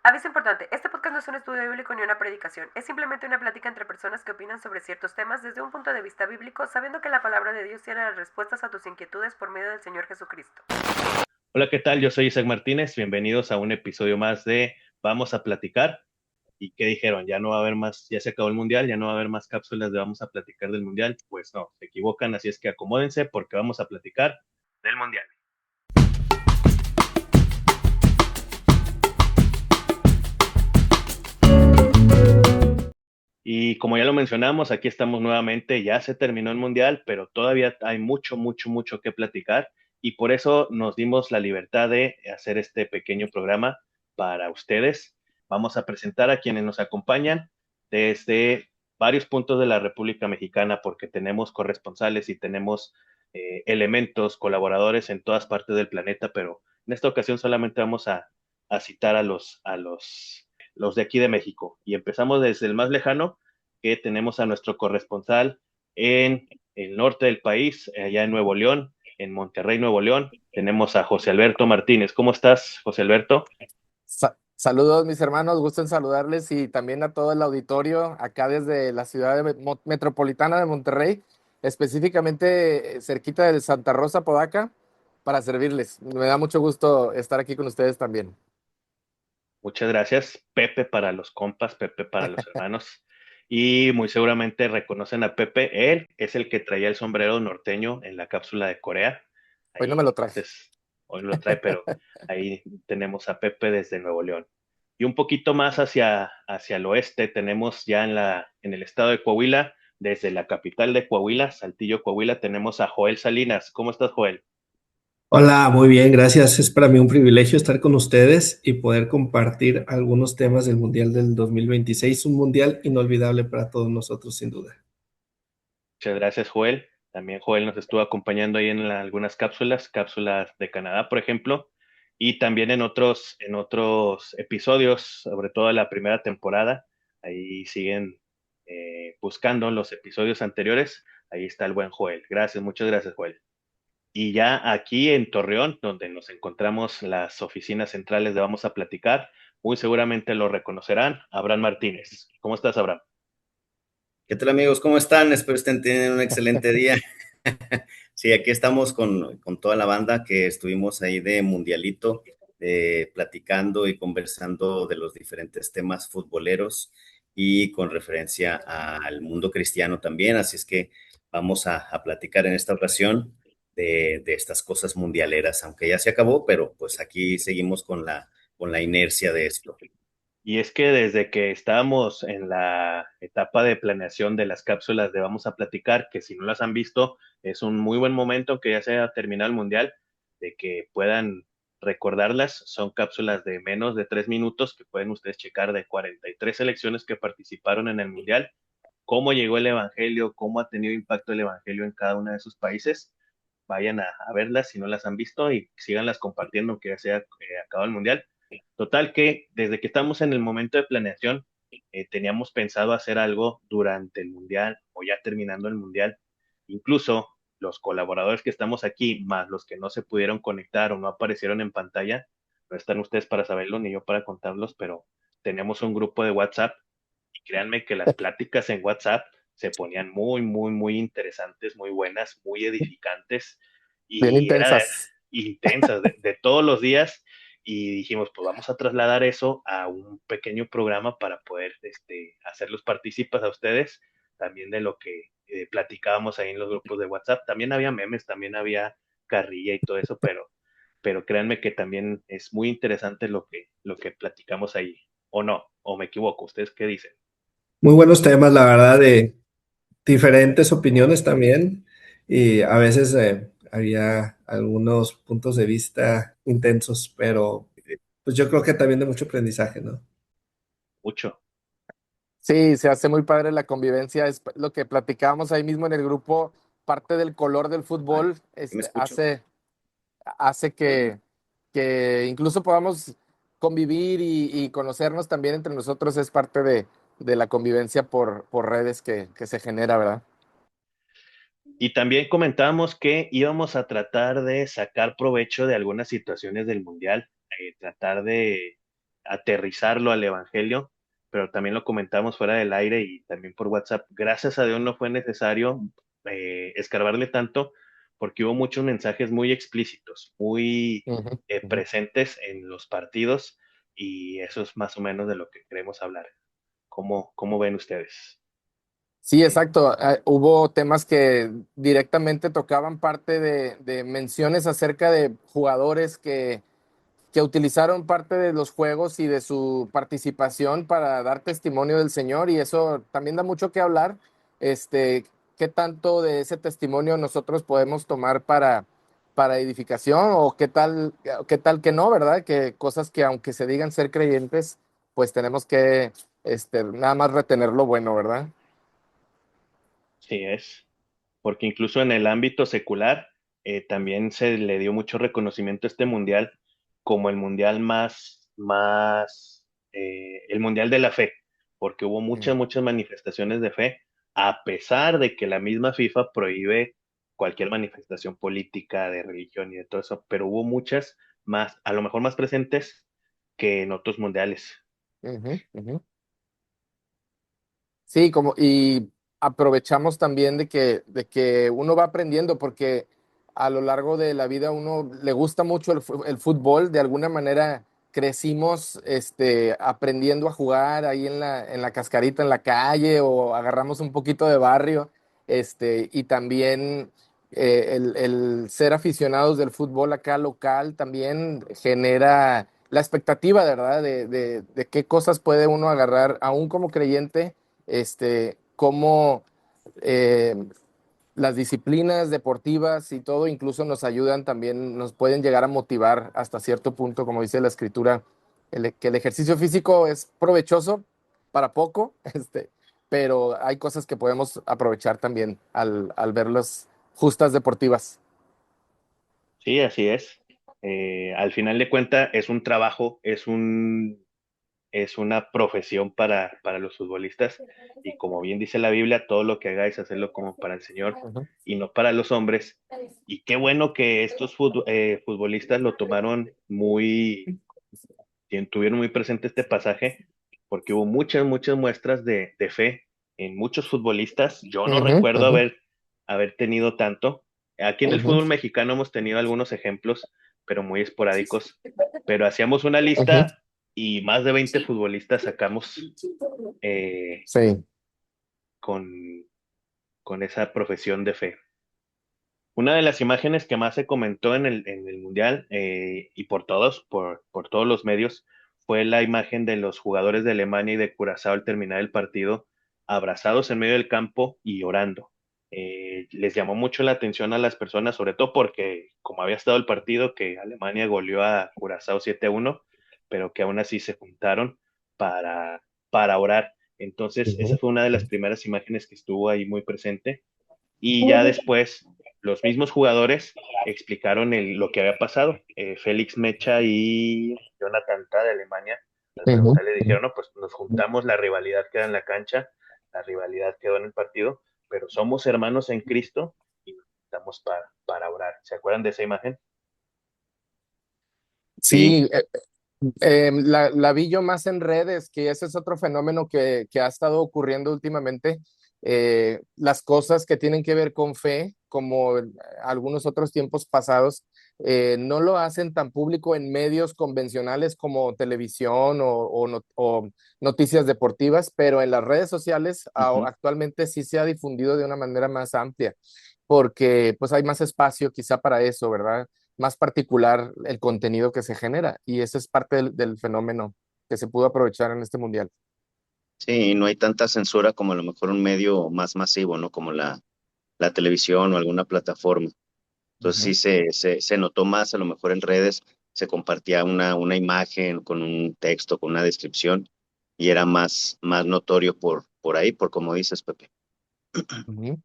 Aviso importante, este podcast no es un estudio bíblico ni una predicación, es simplemente una plática entre personas que opinan sobre ciertos temas desde un punto de vista bíblico, sabiendo que la palabra de Dios tiene las respuestas a tus inquietudes por medio del Señor Jesucristo. Hola, ¿qué tal? Yo soy Isaac Martínez. Bienvenidos a un episodio más de Vamos a Platicar. ¿Y qué dijeron? Ya no va a haber más, ya se acabó el mundial, ya no va a haber más cápsulas de Vamos a Platicar del mundial. Pues no, se equivocan, así es que acomódense porque vamos a platicar del mundial. Y como ya lo mencionamos, aquí estamos nuevamente, ya se terminó el mundial, pero todavía hay mucho, mucho, mucho que platicar y por eso nos dimos la libertad de hacer este pequeño programa para ustedes. Vamos a presentar a quienes nos acompañan desde varios puntos de la República Mexicana, porque tenemos corresponsales y tenemos elementos, colaboradores en todas partes del planeta, pero en esta ocasión solamente vamos a citar los de aquí de México. Y empezamos desde el más lejano, que tenemos a nuestro corresponsal en el norte del país, allá en Nuevo León, en Monterrey, Nuevo León. Tenemos a José Alberto Martínez. ¿Cómo estás, José Alberto? Saludos mis hermanos, gusto en saludarles y también a todo el auditorio acá desde la ciudad metropolitana de Monterrey, específicamente cerquita de Santa Rosa, Podaca, para servirles. Me da mucho gusto estar aquí con ustedes también. Muchas gracias. Pepe para los compas, Pepe para los hermanos. Y muy seguramente reconocen a Pepe. Él es el que traía el sombrero norteño en la cápsula de Corea. Hoy no me Ahí, lo traje. entonces, hoy lo trae, pero ahí tenemos a Pepe desde Nuevo León. Y un poquito más hacia el oeste tenemos ya en el estado de Coahuila, desde la capital de Coahuila, Saltillo, Coahuila, tenemos a Joel Salinas. ¿Cómo estás, Joel? Hola, muy bien, gracias. Es para mí un privilegio estar con ustedes y poder compartir algunos temas del Mundial del 2026, un mundial inolvidable para todos nosotros, sin duda. Muchas gracias, Joel. También Joel nos estuvo acompañando ahí en algunas cápsulas de Canadá, por ejemplo, y también en otros episodios, sobre todo en la primera temporada. Ahí siguen buscando los episodios anteriores. Ahí está el buen Joel. Gracias, muchas gracias, Joel. Y ya aquí en Torreón, donde nos encontramos las oficinas centrales de Vamos a Platicar, muy seguramente lo reconocerán, Abraham Martínez. ¿Cómo estás, Abraham? ¿Qué tal amigos? ¿Cómo están? Espero estén teniendo un excelente día. Sí, aquí estamos con toda la banda que estuvimos ahí de Mundialito, platicando y conversando de los diferentes temas futboleros y con referencia al mundo cristiano también. Así es que vamos a platicar en esta ocasión de estas cosas mundialeras, aunque ya se acabó, pero pues aquí seguimos con la inercia de esto. Y es que desde que estábamos en la etapa de planeación de las cápsulas de Vamos a Platicar, que si no las han visto, es un muy buen momento que ya se haya terminado el Mundial, de que puedan recordarlas. Son cápsulas de menos de 3 minutos que pueden ustedes checar de 43 selecciones que participaron en el Mundial, cómo llegó el Evangelio, cómo ha tenido impacto el Evangelio en cada uno de sus países. Vayan a verlas si no las han visto y síganlas compartiendo, que ya se haya acabado el Mundial. Total que desde que estamos en el momento de planeación, teníamos pensado hacer algo durante el Mundial o ya terminando el Mundial. Incluso los colaboradores que estamos aquí, más los que no se pudieron conectar o no aparecieron en pantalla, no están ustedes para saberlo ni yo para contarlos, pero tenemos un grupo de WhatsApp y créanme que las pláticas en WhatsApp se ponían muy, muy, muy interesantes, muy buenas, muy edificantes Bien y era intensas. intensas de todos los días y dijimos, pues vamos a trasladar eso a un pequeño programa para poder hacerlos partícipes a ustedes también de lo que platicábamos ahí en los grupos de WhatsApp. También había memes, también había carrilla y todo eso, pero créanme que también es muy interesante lo que platicamos ahí. O no, o me equivoco, ¿ustedes qué dicen? Muy buenos temas, la verdad, de diferentes opiniones también y a veces había algunos puntos de vista intensos, pero pues yo creo que también de mucho aprendizaje, ¿no? Mucho. Sí, se hace muy padre la convivencia, es lo que platicábamos ahí mismo en el grupo, parte del color del Ay, fútbol, ¿sí me escucho? hace que incluso podamos convivir y conocernos también entre nosotros, es parte de la convivencia por redes que se genera, ¿verdad? Y también comentábamos que íbamos a tratar de sacar provecho de algunas situaciones del Mundial, tratar aterrizarlo al Evangelio, pero también lo comentamos fuera del aire y también por WhatsApp. Gracias a Dios no fue necesario escarbarle tanto porque hubo muchos mensajes muy explícitos, muy Ujú, ujú. presentes en los partidos y eso es más o menos de lo que queremos hablar. ¿Cómo ven ustedes? Sí, exacto. Hubo temas que directamente tocaban parte de menciones acerca de jugadores que utilizaron parte de los juegos y de su participación para dar testimonio del Señor, y eso también da mucho que hablar. ¿Qué tanto de ese testimonio nosotros podemos tomar para edificación, o qué tal que no, ¿verdad? Que cosas que aunque se digan ser creyentes, pues tenemos que nada más retener lo bueno, ¿verdad? Sí es, porque incluso en el ámbito secular también se le dio mucho reconocimiento a este mundial como el mundial el mundial de la fe, porque hubo Mm. muchas manifestaciones de fe, a pesar de que la misma FIFA prohíbe cualquier manifestación política, de religión y de todo eso, pero hubo muchas más, a lo mejor más presentes que en otros mundiales. Ujú, ujú. Sí, y aprovechamos también de que uno va aprendiendo, porque a lo largo de la vida uno le gusta mucho el fútbol. De alguna manera crecimos aprendiendo a jugar ahí en la cascarita, en la calle, o agarramos un poquito de barrio, y también el ser aficionados del fútbol acá local también genera la expectativa, ¿verdad? De qué cosas puede uno agarrar, aún como creyente, cómo eh, las disciplinas deportivas y todo incluso nos ayudan también, nos pueden llegar a motivar hasta cierto punto, como dice la escritura, que el ejercicio físico es provechoso para poco, pero hay cosas que podemos aprovechar también al ver las justas deportivas. Sí, así es. Al final de cuentas es un trabajo, es una profesión para los futbolistas y como bien dice la Biblia, todo lo que hagáis, hacedlo como para el Señor Ujú, y no para los hombres. Y qué bueno que estos futbolistas lo tomaron tuvieron muy presente este pasaje, porque hubo muchas muestras de fe en muchos futbolistas. Yo no ujú, recuerdo ujú, haber tenido tanto. Aquí en el ujú, fútbol mexicano hemos tenido algunos ejemplos, pero muy esporádicos. Pero hacíamos una ujú. lista y más de 20 futbolistas sacamos eh, Sí. con, con esa profesión de fe. Una de las imágenes que más se comentó en el Mundial y por todos los medios, fue la imagen de los jugadores de Alemania y de Curazao al terminar el partido, abrazados en medio del campo y orando. Les llamó mucho la atención a las personas, sobre todo porque, como había estado el partido, que Alemania goleó a Curazao 7-1, pero que aún así se juntaron para orar. Entonces, esa Ujú. fue una de las primeras imágenes que estuvo ahí muy presente y ya después los mismos jugadores explicaron lo que había pasado. Félix Mecha y Jonathan Tah de Alemania, al Ujú, preguntarle ujú. dijeron, no, pues nos juntamos, la rivalidad queda en la cancha, la rivalidad quedó en el partido, pero somos hermanos en Cristo y nos juntamos para orar. ¿Se acuerdan de esa imagen? Sí, la vi yo más en redes, que ese es otro fenómeno que ha estado ocurriendo últimamente. Las cosas que tienen que ver con fe, como en algunos otros tiempos pasados, no lo hacen tan público en medios convencionales como televisión o noticias deportivas, pero en las redes sociales Ujú. actualmente sí se ha difundido de una manera más amplia, porque pues hay más espacio quizá para eso, ¿verdad? Más particular el contenido que se genera, y eso es parte del fenómeno que se pudo aprovechar en este mundial. Sí, no hay tanta censura como a lo mejor un medio más masivo, ¿no? Como la televisión o alguna plataforma. Entonces sí Ujú. se notó más, a lo mejor en redes se compartía una imagen con un texto, con una descripción, y era más notorio por ahí, por como dices, Pepe. Ujú.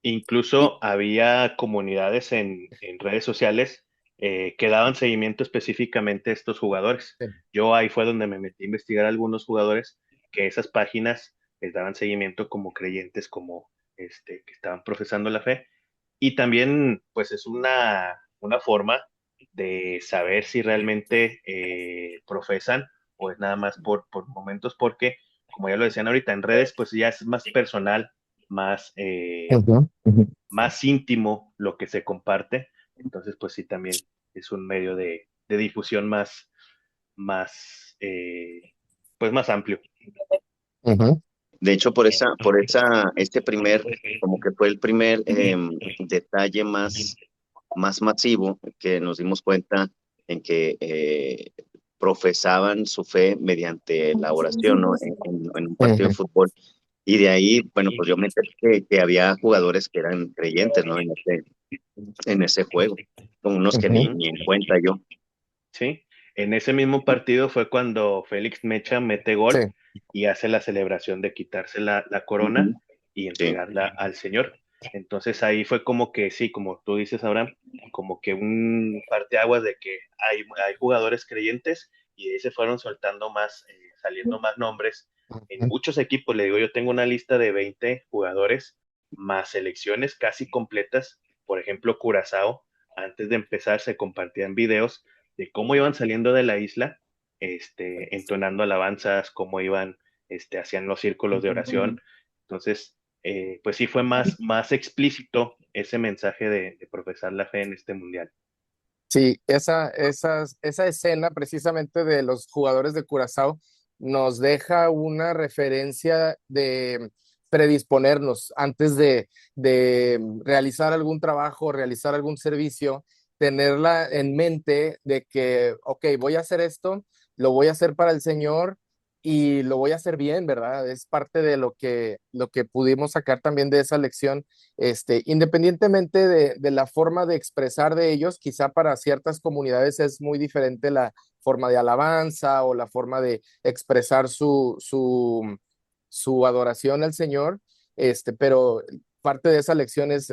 Y, Incluso había comunidades en redes sociales que daban seguimiento específicamente a estos jugadores. sí. Yo ahí fue donde me metí a investigar a algunos jugadores que esas páginas les daban seguimiento como creyentes, como que estaban profesando la fe. Y también, pues es una forma de saber si realmente profesan o es nada más por momentos, porque, como ya lo decían ahorita, en redes, pues ya es más personal, más, Ujú, ujú, más íntimo lo que se comparte. Entonces, pues sí, también es un medio de difusión más, pues más amplio. ujú, De hecho, este primer, como que fue el primer detalle más masivo que nos dimos cuenta en que profesaban su fe mediante la oración, ¿no? En un partido de ujú, fútbol. Y de ahí, bueno, pues yo me enteré que había jugadores que eran creyentes, ¿no? En ese juego, con unos que ujú. ni en cuenta yo. ¿Sí? En ese mismo partido fue cuando Félix Mecha mete Sí, gol y hace la celebración de quitarse la corona Ujú. y Sí, entregarla al Señor. Entonces ahí fue como que, sí, como tú dices, Abraham, como que un parteaguas de que hay jugadores creyentes y ahí se fueron soltando más, saliendo más nombres. En ujú, muchos equipos, le digo, yo tengo una lista de 20 jugadores más selecciones casi completas. Por ejemplo, Curazao, antes de empezar se compartían videos de cómo iban saliendo de la isla, entonando alabanzas, cómo iban, hacían los círculos de oración. Entonces, pues sí fue más explícito ese mensaje de profesar la fe en este mundial. sí, esa escena precisamente de los jugadores de Curazao nos deja una referencia de predisponernos antes de realizar algún trabajo, realizar algún servicio, tenerla en mente de que, ok, voy a hacer esto, lo voy a hacer para el Señor y lo voy a hacer bien, ¿verdad? Es parte de lo que pudimos sacar también de esa lección, independientemente de la forma de expresar de ellos, quizá para ciertas comunidades es muy diferente la forma de alabanza o la forma de expresar su adoración al Señor, pero parte de esa lección es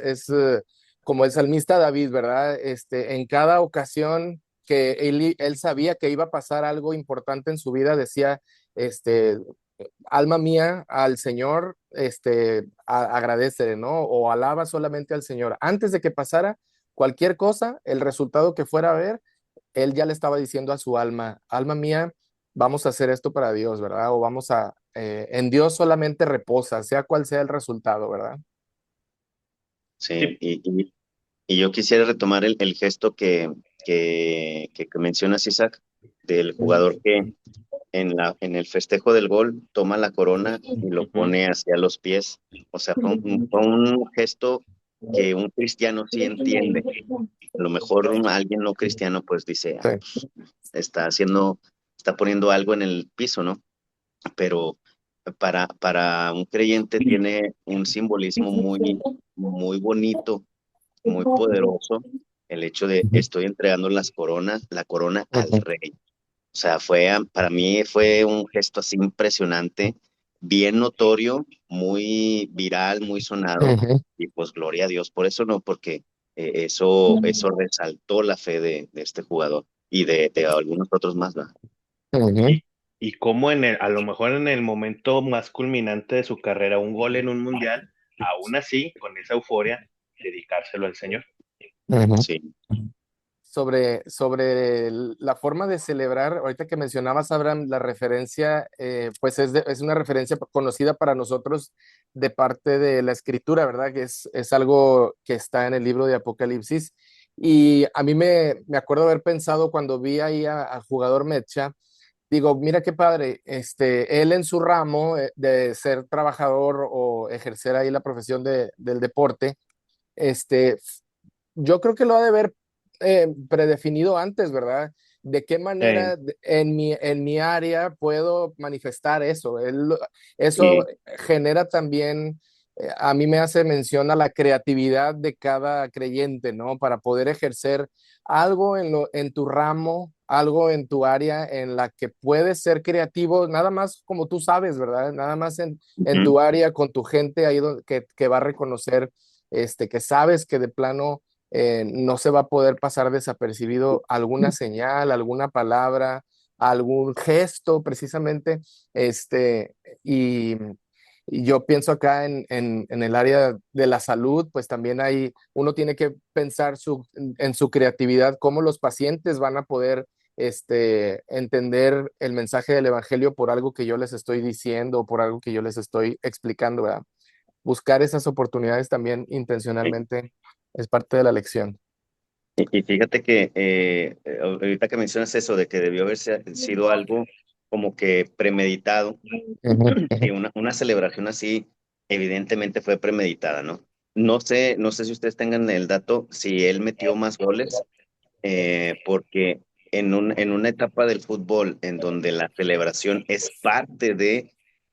como el salmista David, ¿verdad? En cada ocasión que él sabía que iba a pasar algo importante en su vida, decía, este, alma mía, al Señor, agradece, ¿no? O alaba solamente al Señor. Antes de que pasara cualquier cosa, el resultado que fuera a ver, él ya le estaba diciendo a su alma mía, vamos a hacer esto para Dios, ¿verdad? O en Dios solamente reposa, sea cual sea el resultado, ¿verdad? sí. Sí. Y yo quisiera retomar el gesto que mencionas, Isaac, del jugador que en el festejo del gol toma la corona y lo Ujú. pone hacia los pies. O sea, fue un gesto que un cristiano sí entiende. A lo mejor alguien no cristiano pues dice, Sí. ah, pues, está poniendo algo en el piso, ¿no? Pero para un creyente tiene un simbolismo muy bonito, muy poderoso, el hecho de estoy entregando la corona al Ujú, rey. O sea, para mí fue un gesto así impresionante, bien notorio, muy viral, muy sonado, ujú, y pues gloria a Dios por eso, ¿no? Porque eso resaltó la fe de este jugador y de algunos otros más, ¿va? ujú. Y cómo a lo mejor en el momento más culminante de su carrera, un gol en un mundial, aún así, con esa euforia, dedicárselo al Señor. Ujú. Sí, Sobre la forma de celebrar, ahorita que mencionabas, Abraham, la referencia, pues es una referencia conocida para nosotros de parte de la escritura, ¿verdad? Que es algo que está en el libro de Apocalipsis. Y a mí me acuerdo haber pensado cuando vi ahí al jugador Mecha, digo, mira qué padre, él en su ramo de ser trabajador o ejercer ahí la profesión del deporte, este, yo creo que lo ha de haber predefinido antes, ¿verdad? ¿De qué manera en mi área puedo manifestar eso? Eso sí, genera también, a mí me hace mención a la creatividad de cada creyente, ¿no? Para poder ejercer algo en tu ramo, algo en tu área en la que puedes ser creativo, nada más como tú sabes, ¿verdad? Nada más en ujú, tu área, con tu gente ahí que va a reconocer, que sabes que de plano no se va a poder pasar desapercibido alguna señal, alguna palabra, algún gesto precisamente, este, y, y yo pienso acá en el área de la salud, pues también uno tiene que pensar en su creatividad, cómo los pacientes van a poder entender el mensaje del evangelio por algo que yo les estoy diciendo o por algo que yo les estoy explicando, ¿verdad? Buscar esas oportunidades también intencionalmente es parte de la lección. Y fíjate que ahorita que mencionas eso de que debió haber sido algo como que premeditado, Ujú, y ujú, una celebración así evidentemente fue premeditada, ¿no? No sé si ustedes tengan el dato si él metió más goles, porque en una etapa del fútbol en donde la celebración es parte ujú.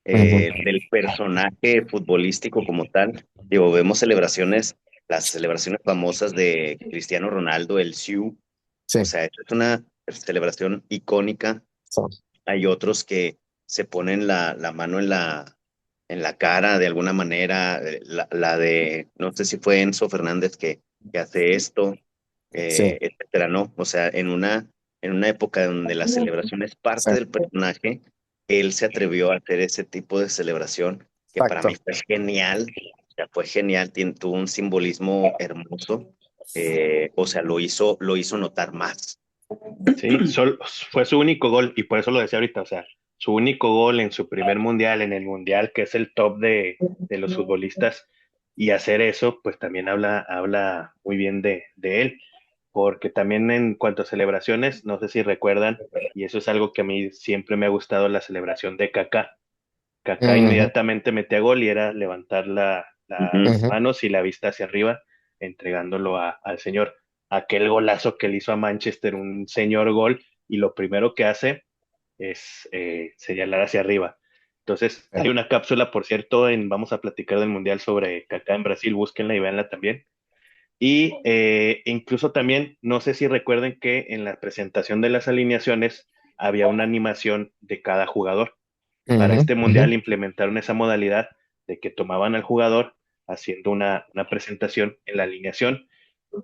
del personaje futbolístico como tal, digo, vemos las celebraciones famosas de Cristiano Ronaldo, el Siu, o Sí, sea, es una celebración icónica. so, Hay otros que se ponen la mano en la cara de alguna manera, la de, no sé si fue Enzo Fernández que hace esto, sí, etcétera, ¿no? O sea, en una época donde la celebración es sí, parte del personaje, él se atrevió a hacer ese tipo de celebración que para mí exacto. fue genial, o sea, fue genial, tuvo un simbolismo hermoso, o sea, lo hizo notar más. Sí, fue su único gol y por eso lo decía ahorita, o sea, su único gol en su primer mundial, en el mundial que es el top de los futbolistas, y hacer eso, pues también habla muy bien de él, porque también en cuanto a celebraciones, no sé si recuerdan, y eso es algo que a mí siempre me ha gustado, la celebración de Kaká. Kaká Ujú, inmediatamente metía gol y era levantar las Ujú. ujú, manos y la vista hacia arriba, entregándolo al señor. Aquel golazo que le hizo a Manchester, un señor gol, y lo primero que hace es señalar hacia arriba. Entonces, hay una cápsula, por cierto, vamos a platicar del Mundial sobre Kaká en Brasil, búsquenla y véanla también. Y incluso también, no sé si recuerden que en la presentación de las alineaciones había una animación de cada jugador. Para ujú, este ujú, mundial implementaron esa modalidad de que tomaban al jugador haciendo una presentación en la alineación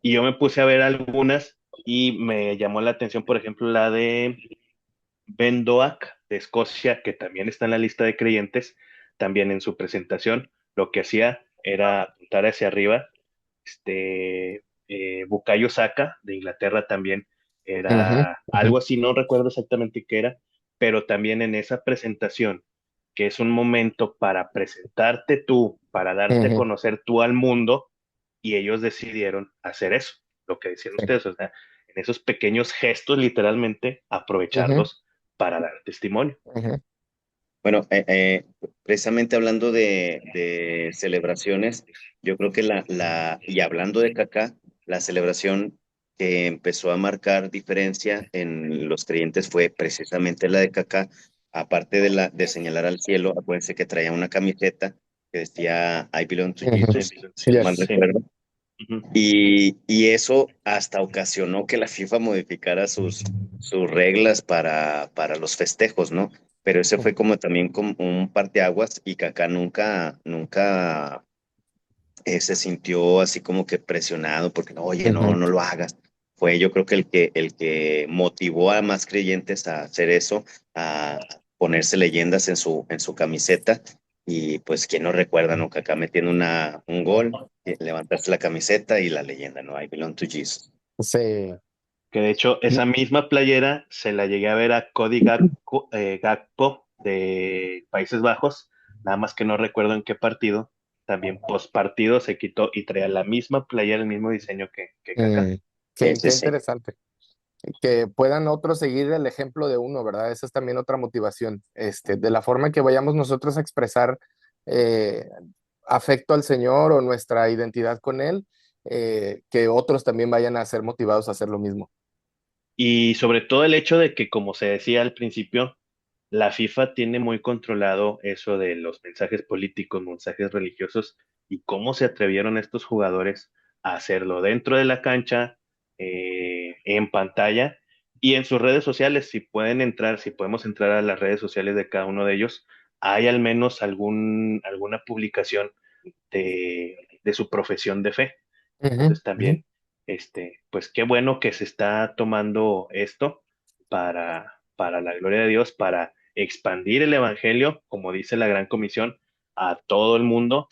y yo me puse a ver algunas y me llamó la atención, por ejemplo, la de Ben Doak de Escocia, que también está en la lista de creyentes, también en su presentación lo que hacía era apuntar hacia arriba. Bukayo Saka de Inglaterra también ujú, era ujú, algo así, no recuerdo exactamente qué era, pero también en esa presentación, que es un momento para presentarte tú, para darte a ujú. conocer tú al mundo, y ellos decidieron hacer eso, lo que decían Sí, ustedes, o sea, en esos pequeños gestos, literalmente, ujú, aprovecharlos para dar testimonio. ujú, Bueno, precisamente hablando de celebraciones, yo creo que y hablando de Kaká, la celebración que empezó a marcar diferencia en los creyentes fue precisamente la de Kaká, aparte de señalar al cielo, acuérdense que traía una camiseta que decía I belong to ujú. Sí, Jesus, pues, si no mal Yes. sí. recuerdo. Ujú. Y eso hasta ocasionó que la FIFA modificara sus reglas para los festejos, ¿no? Pero ese fue como también como un parteaguas y Kaká nunca se sintió así como que presionado porque, no, oye, no, Ujú, no lo hagas. Fue yo creo que el que motivó a más creyentes a hacer eso, a ponerse leyendas en su camiseta. Y pues, ¿quién no recuerda, no? Kaká metiendo un gol, levantarse la camiseta y la leyenda, ¿no? I belong to Jesus. sí. Que de hecho esa misma playera se la llegué a ver a Cody Gakpo de Países Bajos, nada más que no recuerdo en qué partido. También post partido se quitó y traía la misma playera, el mismo diseño que Kaká. Mm, Sí, qué, sí, qué sí. interesante. Que puedan otros seguir el ejemplo de uno, ¿verdad? Esa es también otra motivación. De la forma en que vayamos nosotros a expresar eh, afecto al Señor o nuestra identidad con Él, que otros también vayan a ser motivados a hacer lo mismo. Y sobre todo el hecho de que, como se decía al principio, la FIFA tiene muy controlado eso de los mensajes políticos, mensajes religiosos y cómo se atrevieron estos jugadores a hacerlo dentro de la cancha, en pantalla y en sus redes sociales. Si pueden entrar, si podemos entrar a las redes sociales de cada uno de ellos, hay al menos alguna publicación de su profesión de fe. Ujú, Entonces ujú, también, pues qué bueno que se está tomando esto para la gloria de Dios, para expandir el evangelio, como dice la Gran Comisión, a todo el mundo,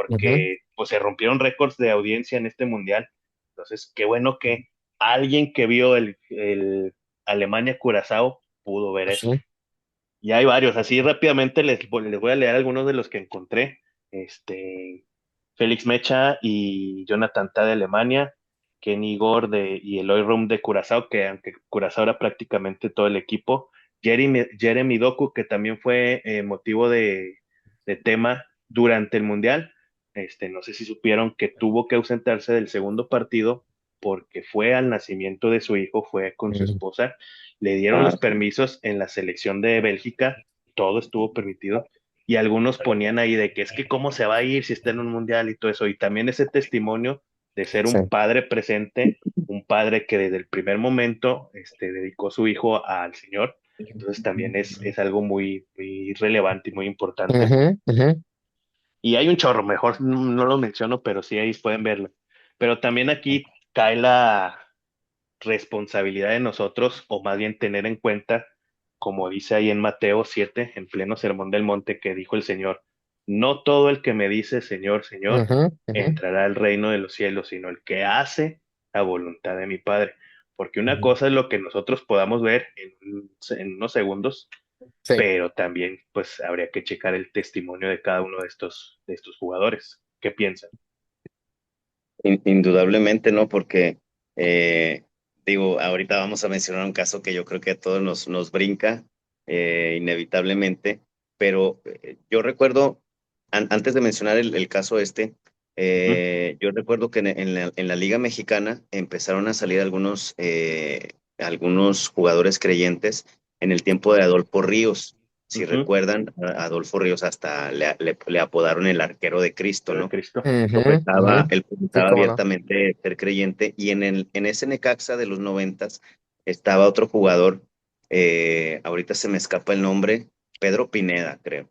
ujú. porque pues se rompieron récords de audiencia en este mundial. Entonces, qué bueno que alguien que vio Alemania-Curazao pudo ver eso. Sí. Y hay varios, así rápidamente les voy a leer algunos de los que encontré. Félix Mecha y Jonathan Tah de Alemania, Kenny Gore y Eloy Room de Curazao, que aunque Curazao era prácticamente todo el equipo, Jeremy Doku, que también fue motivo de tema durante el Mundial. No sé si supieron que tuvo que ausentarse del segundo partido porque fue al nacimiento de su hijo, fue con su Ujú. esposa, le dieron Ah, los permisos en la selección de Bélgica, todo estuvo permitido, y algunos ponían ahí de que es que cómo se va a ir si está en un mundial y todo eso, y también ese testimonio de ser sí. un padre presente, un padre que desde el primer momento dedicó su hijo al Señor, entonces también es algo muy, muy relevante y muy importante. Ujú, ujú. Y hay un chorro, mejor no lo menciono, pero sí ahí pueden verlo. Pero también aquí cae la responsabilidad de nosotros, o más bien tener en cuenta, como dice ahí en Mateo 7 en pleno Sermón del Monte, que dijo el Señor, no todo el que me dice Señor, Señor, Ujú, ujú. entrará al reino de los cielos, sino el que hace la voluntad de mi Padre. Porque una cosa es lo que nosotros podamos ver en unos segundos, Sí. pero también pues habría que checar el testimonio de cada uno de estos jugadores. ¿Qué piensan? Indudablemente, ¿no? Porque, eh, digo, ahorita vamos a mencionar un caso que yo creo que a todos nos brinca, inevitablemente, pero yo recuerdo, antes de mencionar el caso este, Ujú, yo recuerdo que en la Liga Mexicana empezaron a salir algunos jugadores creyentes en el tiempo de Adolfo Ríos. Si ujú. recuerdan, a Adolfo Ríos hasta le apodaron el arquero de Cristo, Pero de ¿no? Cristo. Ujú, ujú. Él Sí, profesaba cómo no. abiertamente ser creyente, y en ese Necaxa de los noventas estaba otro jugador, ahorita se me escapa el nombre, Pedro Pineda, creo.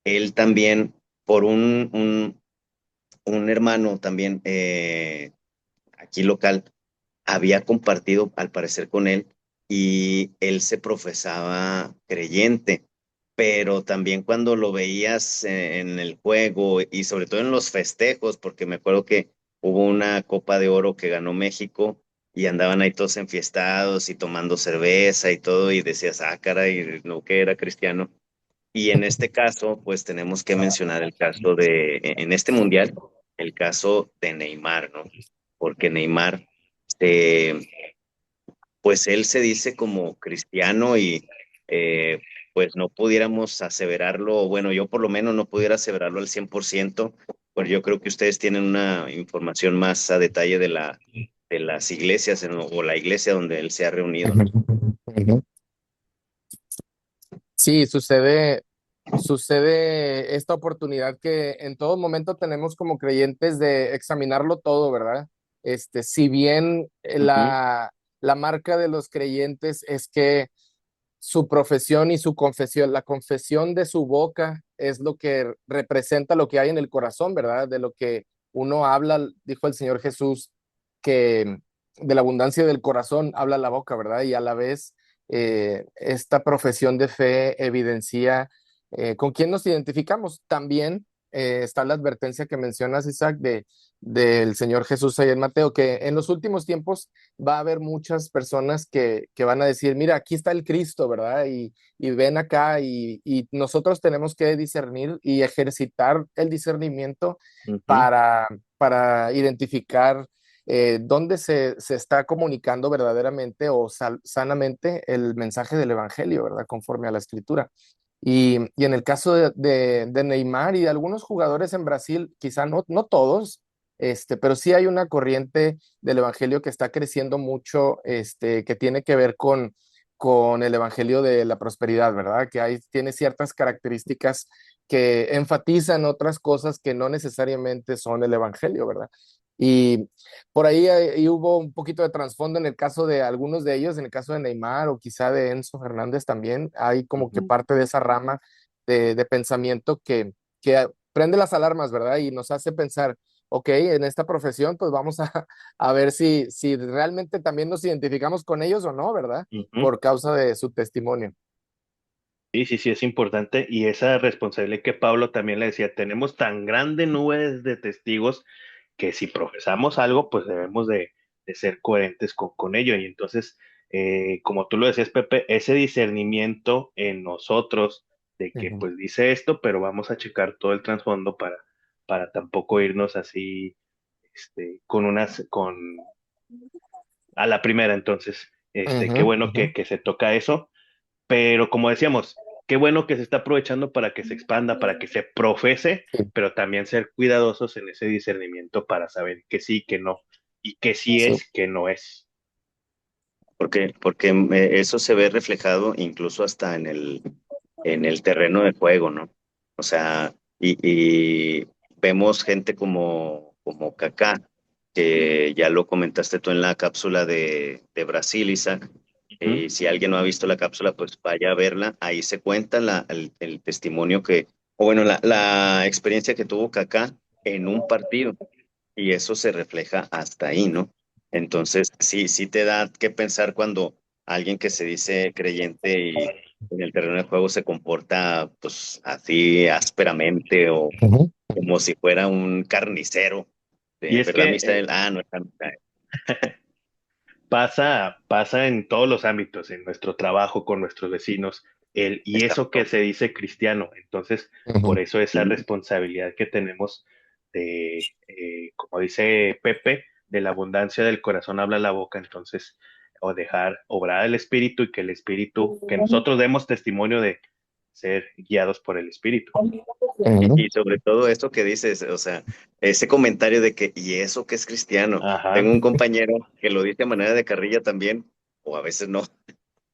Él también, por un hermano también aquí local, había compartido al parecer con él, y él se profesaba creyente, pero también cuando lo veías en el juego y sobre todo en los festejos, porque me acuerdo que hubo una Copa de Oro que ganó México y andaban ahí todos enfiestados y tomando cerveza y todo, y decías, ah, caray, no, que era cristiano. Y en este caso, pues tenemos que mencionar el caso en este mundial, el caso de Neymar, ¿no? Porque Neymar, eh, pues él se dice como cristiano, y pues no pudiéramos aseverarlo, o bueno, yo por lo menos no pudiera aseverarlo al 100%, pues yo creo que ustedes tienen una información más a detalle de las iglesias o la iglesia donde él se ha reunido, ¿no? Ujú, ujú. Sí, sucede esta oportunidad que en todo momento tenemos como creyentes de examinarlo todo, ¿verdad? Si bien Ujú, la marca de los creyentes es que su profesión y su confesión, la confesión de su boca es lo que representa lo que hay en el corazón, ¿verdad? De lo que uno habla, dijo el Señor Jesús, que de la abundancia del corazón habla la boca, ¿verdad? Y a la vez esta profesión de fe evidencia con quién nos identificamos. También está la advertencia que mencionas, Isaac, del Señor Jesús ahí en Mateo, que en los últimos tiempos va a haber muchas personas que van a decir, mira, aquí está el Cristo, ¿verdad? Y ven acá y nosotros tenemos que discernir y ejercitar el discernimiento ujú. para, para identificar dónde se está comunicando verdaderamente o sanamente el mensaje del Evangelio, ¿verdad? Conforme a la Escritura. Y en el caso de Neymar y de algunos jugadores en Brasil, quizá no todos, pero sí hay una corriente del Evangelio que está creciendo mucho, que tiene que ver con el Evangelio de la prosperidad, ¿verdad? Que tiene ciertas características que enfatizan otras cosas que no necesariamente son el Evangelio, ¿verdad? Y por ahí hubo un poquito de trasfondo en el caso de algunos de ellos, en el caso de Neymar o quizá de Enzo Fernández también, hay como que Ujú. parte de esa rama de pensamiento que prende las alarmas, ¿verdad? Y nos hace pensar, ok, en esta profesión, pues vamos a ver si realmente también nos identificamos con ellos o no, ¿verdad? Ujú. Por causa de su testimonio. Sí, sí, sí, es importante. Y esa responsabilidad que Pablo también le decía, tenemos tan grande nubes de testigos que si profesamos algo, pues debemos de ser coherentes con ello. Y entonces, como tú lo decías, Pepe, ese discernimiento en nosotros de que Ujú. pues dice esto, pero vamos a checar todo el trasfondo para tampoco irnos así, con a la primera. Entonces, qué Ujú, bueno ujú. que se toca eso, pero como decíamos, qué bueno que se está aprovechando para que se expanda, para que se profese, Sí, pero también ser cuidadosos en ese discernimiento para saber que sí, que no, y que sí sí. es, que no es. Porque eso se ve reflejado incluso hasta en el terreno de juego, ¿no? O sea, y vemos gente como Kaká, que ya lo comentaste tú en la cápsula de Brasil, Isaac. Ujú. Y si alguien no ha visto la cápsula, pues vaya a verla. Ahí se cuenta el testimonio o bueno, la experiencia que tuvo Kaká en un partido. Y eso se refleja hasta ahí, ¿no? Entonces, sí, sí te da que pensar cuando alguien que se dice creyente y en el terreno de juego se comporta pues así ásperamente o Ujú. como si fuera un carnicero. Y es ¿Verdad, que Misael? Ah, no es carnicero. pasa en todos los ámbitos, en nuestro trabajo, con nuestros vecinos, y eso que Exacto. se dice cristiano. Entonces, por Ujú. eso esa responsabilidad que tenemos como dice Pepe, de la abundancia del corazón habla la boca. Entonces, o dejar obrar el Espíritu y que el Espíritu, que nosotros demos testimonio de ser guiados por el Espíritu. Ujú. Y sobre todo esto que dices, o sea, ese comentario de que, ¿y eso que es cristiano? Tengo Ajá. un compañero que lo dice a manera de carrilla también, o a veces no,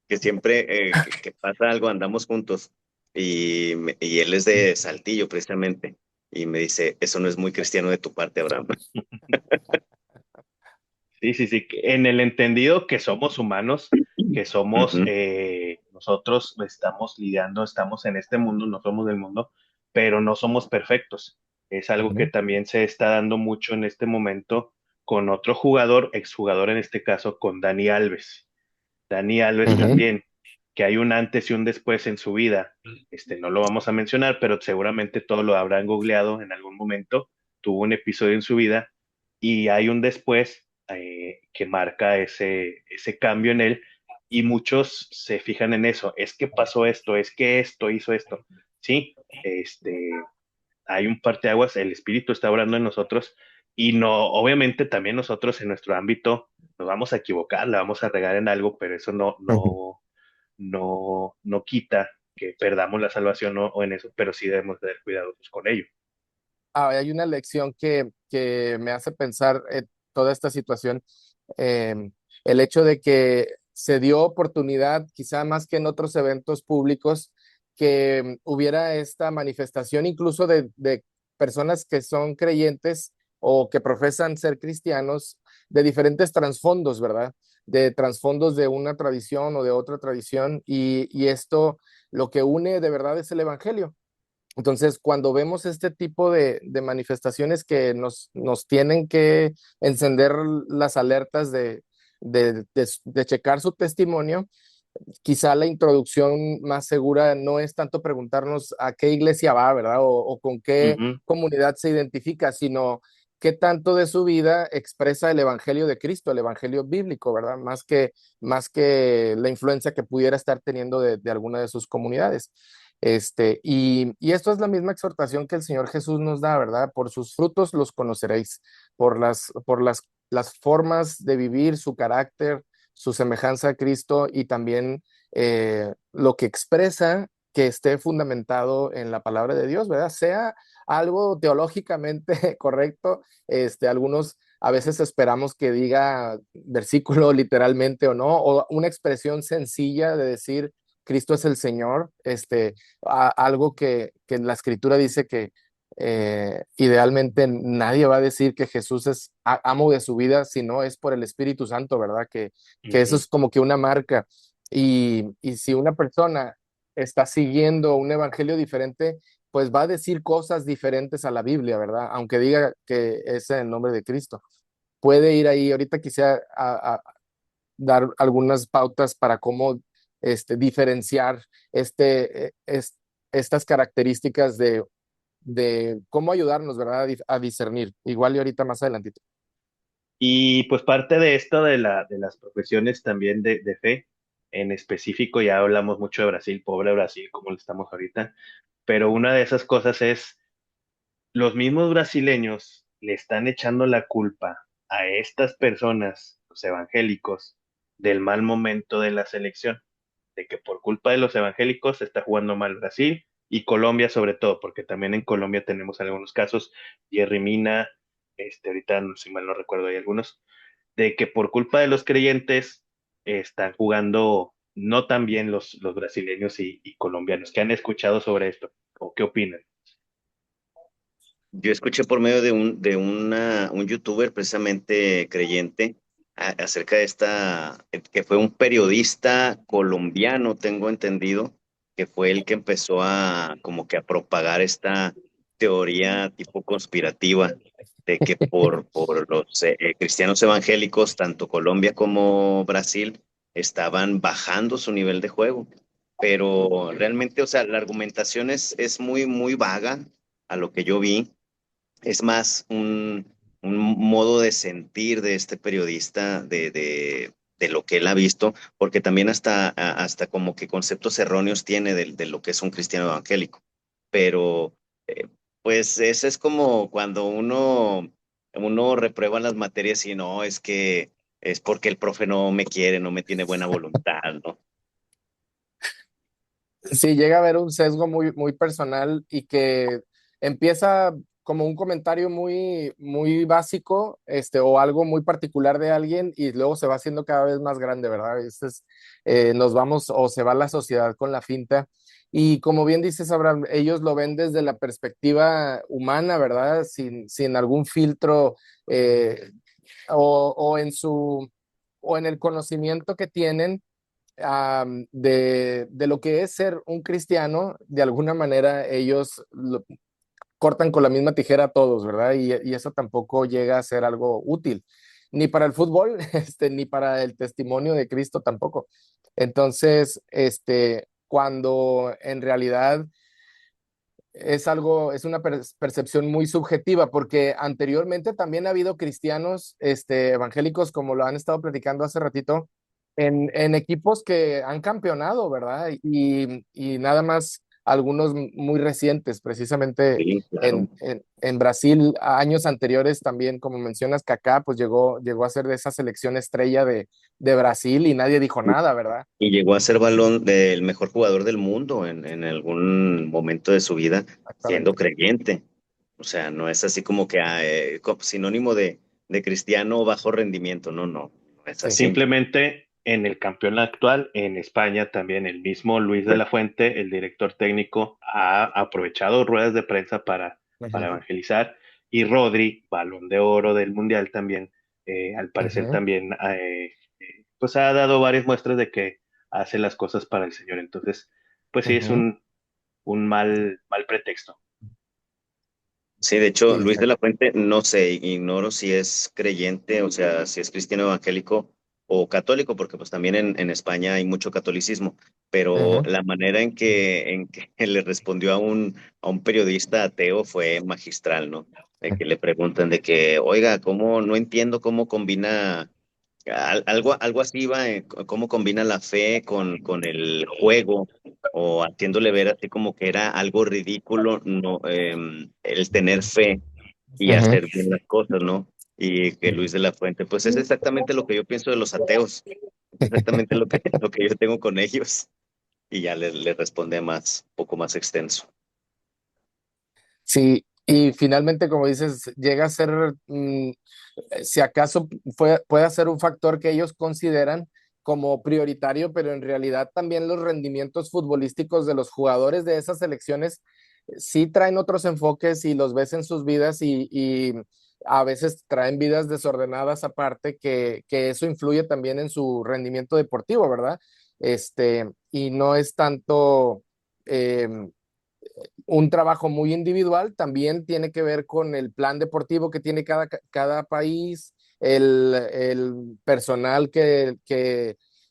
que siempre que pasa algo andamos juntos y él es de Saltillo precisamente y me dice, eso no es muy cristiano de tu parte, Abraham. Sí, sí, sí, que en el entendido que somos humanos, que somos, Ujú, nosotros estamos lidiando, estamos en este mundo, no somos del mundo, pero no somos perfectos. Es algo que Ujú. también se está dando mucho en este momento con otro jugador, exjugador en este caso, con Dani Alves. Dani Alves Ujú. también, que hay un antes y un después en su vida. No lo vamos a mencionar, pero seguramente todos lo habrán googleado en algún momento. Tuvo un episodio en su vida y hay un después que marca ese cambio en él, y muchos se fijan en eso. Es que pasó esto, es que esto hizo esto. Sí, hay un parteaguas, el espíritu está obrando en nosotros, y no, obviamente también nosotros en nuestro ámbito nos vamos a equivocar, la vamos a regar en algo, pero eso Ujú. no quita que perdamos la salvación o en eso, pero sí debemos tener cuidadosos con ello. Hay una lección que me hace pensar toda esta situación. eh, el hecho de que se dio oportunidad, quizá más que en otros eventos públicos, que hubiera esta manifestación incluso de personas que son creyentes o que profesan ser cristianos de diferentes trasfondos, ¿verdad? De trasfondos de una tradición o de otra tradición, y esto lo que une de verdad es el evangelio. Entonces, cuando vemos este tipo de manifestaciones que nos tienen que encender las alertas de checar su testimonio, quizá la introducción más segura no es tanto preguntarnos a qué iglesia va, ¿verdad? O con qué Ujú, comunidad se identifica, sino qué tanto de su vida expresa el evangelio de Cristo, el evangelio bíblico, ¿verdad? Más que la influencia que pudiera estar teniendo de alguna de sus comunidades. Y esto es la misma exhortación que el Señor Jesús nos da, ¿verdad? Por sus frutos los conoceréis, por las formas de vivir, su carácter, su semejanza a Cristo, y también lo que expresa que esté fundamentado en la palabra de Dios, ¿verdad? Sea algo teológicamente correcto, algunos a veces esperamos que diga versículo literalmente o no, o una expresión sencilla de decir Cristo es el Señor, algo que la escritura dice que idealmente nadie va a decir que Jesús es amo de su vida si no es por el Espíritu Santo, ¿verdad? Que eso ujú. es como que una marca. Y si una persona está siguiendo un evangelio diferente, pues va a decir cosas diferentes a la Biblia, ¿verdad? Aunque diga que es en el nombre de Cristo. Puede ir ahí, ahorita quisiera dar algunas pautas para cómo diferenciar estas características de cómo ayudarnos, ¿verdad? A discernir. Igual y ahorita más adelantito. Y pues parte de esto de las profesiones también de fe, en específico, ya hablamos mucho de Brasil, pobre Brasil, como lo estamos ahorita, pero una de esas cosas es, los mismos brasileños le están echando la culpa a estas personas, los evangélicos, del mal momento de la selección, de que por culpa de los evangélicos se está jugando mal Brasil y Colombia sobre todo, porque también en Colombia tenemos algunos casos, Jerry Mina, ahorita si mal no recuerdo hay algunos, de que por culpa de los creyentes están jugando no tan bien los brasileños y colombianos. ¿Qué han escuchado sobre esto? ¿O qué opinan? Yo escuché por medio un youtuber precisamente creyente acerca de que fue un periodista colombiano, tengo entendido, que fue el que empezó a como que a propagar esta teoría tipo conspirativa de que por los cristianos evangélicos, tanto Colombia como Brasil, estaban bajando su nivel de juego. Pero realmente, o sea, la argumentación es muy, muy vaga a lo que yo vi. Es más un modo de sentir de este periodista, de lo que él ha visto, porque también hasta como que conceptos erróneos tiene de lo que es un cristiano evangélico. Pero eh, pues eso es como cuando uno reprueba las materias y no, es que es porque el profe no me quiere, no me tiene buena voluntad, ¿no? Sí, llega a haber un sesgo muy, muy personal y que empieza como un comentario muy, muy básico, o algo muy particular de alguien y luego se va haciendo cada vez más grande, ¿verdad? Nos vamos o se va la sociedad con la finta. Y como bien dices, Abraham, ellos lo ven desde la perspectiva humana, ¿verdad? Sin algún filtro, o en o en el conocimiento que tienen, de lo que es ser un cristiano. De alguna manera ellos cortan con la misma tijera a todos, ¿verdad? Y eso tampoco llega a ser algo útil, ni para el fútbol, ni para el testimonio de Cristo tampoco. Entonces, cuando en realidad es una percepción muy subjetiva, porque anteriormente también ha habido cristianos, evangélicos, como lo han estado platicando hace ratito, en equipos que han campeonado, ¿verdad? Y nada más algunos muy recientes, precisamente Sí, claro. en Brasil, a años anteriores también, como mencionas, Kaká, pues llegó a ser de esa selección estrella de Brasil y nadie dijo nada, ¿verdad? Y llegó a ser balón del mejor jugador del mundo en algún momento de su vida, siendo Exactamente. creyente. O sea, no es así como que sinónimo de cristiano bajo rendimiento. No, no, no es Sí. así. Simplemente en el campeón actual, en España también el mismo Luis de la Fuente, el director técnico, ha aprovechado ruedas de prensa para Ujú, evangelizar y Rodri, balón de oro del Mundial también, al parecer ujú. también, pues ha dado varias muestras de que hace las cosas para el Señor. Entonces, pues sí, es Ujú. un mal pretexto. Sí, de hecho, Sí, Luis de la Fuente, no sé, ignoro si es creyente, o sea, si es cristiano evangélico o católico, porque pues también en España hay mucho catolicismo, pero ujú. la manera en que le respondió a un periodista ateo fue magistral, ¿no? De que le preguntan de que, oiga, ¿cómo? No entiendo cómo combina algo así va, cómo combina la fe con el juego, o haciéndole ver así como que era algo ridículo, no, el tener fe y Ujú. hacer bien las cosas, ¿no? Y que Luis de la Fuente, pues es exactamente lo que yo pienso de los ateos, es exactamente lo que yo tengo con ellos, y ya le responde más, un poco más extenso. Sí, y finalmente, como dices, llega a ser, si acaso puede ser un factor que ellos consideran como prioritario, pero en realidad también los rendimientos futbolísticos de los jugadores de esas selecciones sí traen otros enfoques y los ves en sus vidas y a veces traen vidas desordenadas aparte, que eso influye también en su rendimiento deportivo, ¿verdad? Y no es tanto... em, un trabajo muy individual, también tiene que ver con el plan deportivo que tiene cada país, el personal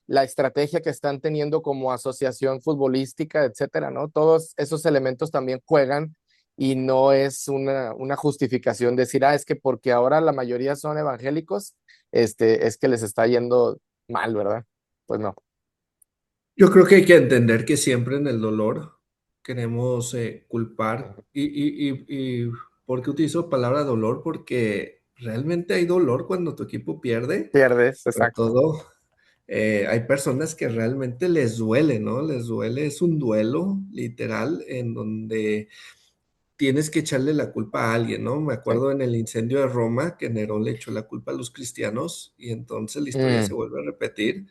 la estrategia que están teniendo como asociación futbolística, etcétera, ¿no? Todos esos elementos también juegan y no es una justificación decir, es que porque ahora la mayoría son evangélicos, es que les está yendo mal, ¿verdad? Pues no. Yo creo que hay que entender que siempre en el dolor queremos culpar. ¿Y por qué utilizo palabra dolor? Porque realmente hay dolor cuando tu equipo pierde. Pierdes, Sobre exacto. todo, hay personas que realmente les duele, ¿no? Les duele, es un duelo literal en donde tienes que echarle la culpa a alguien, ¿no? Me Sí. acuerdo en el incendio de Roma que Nerón le echó la culpa a los cristianos y entonces la historia se Mm, vuelve a repetir.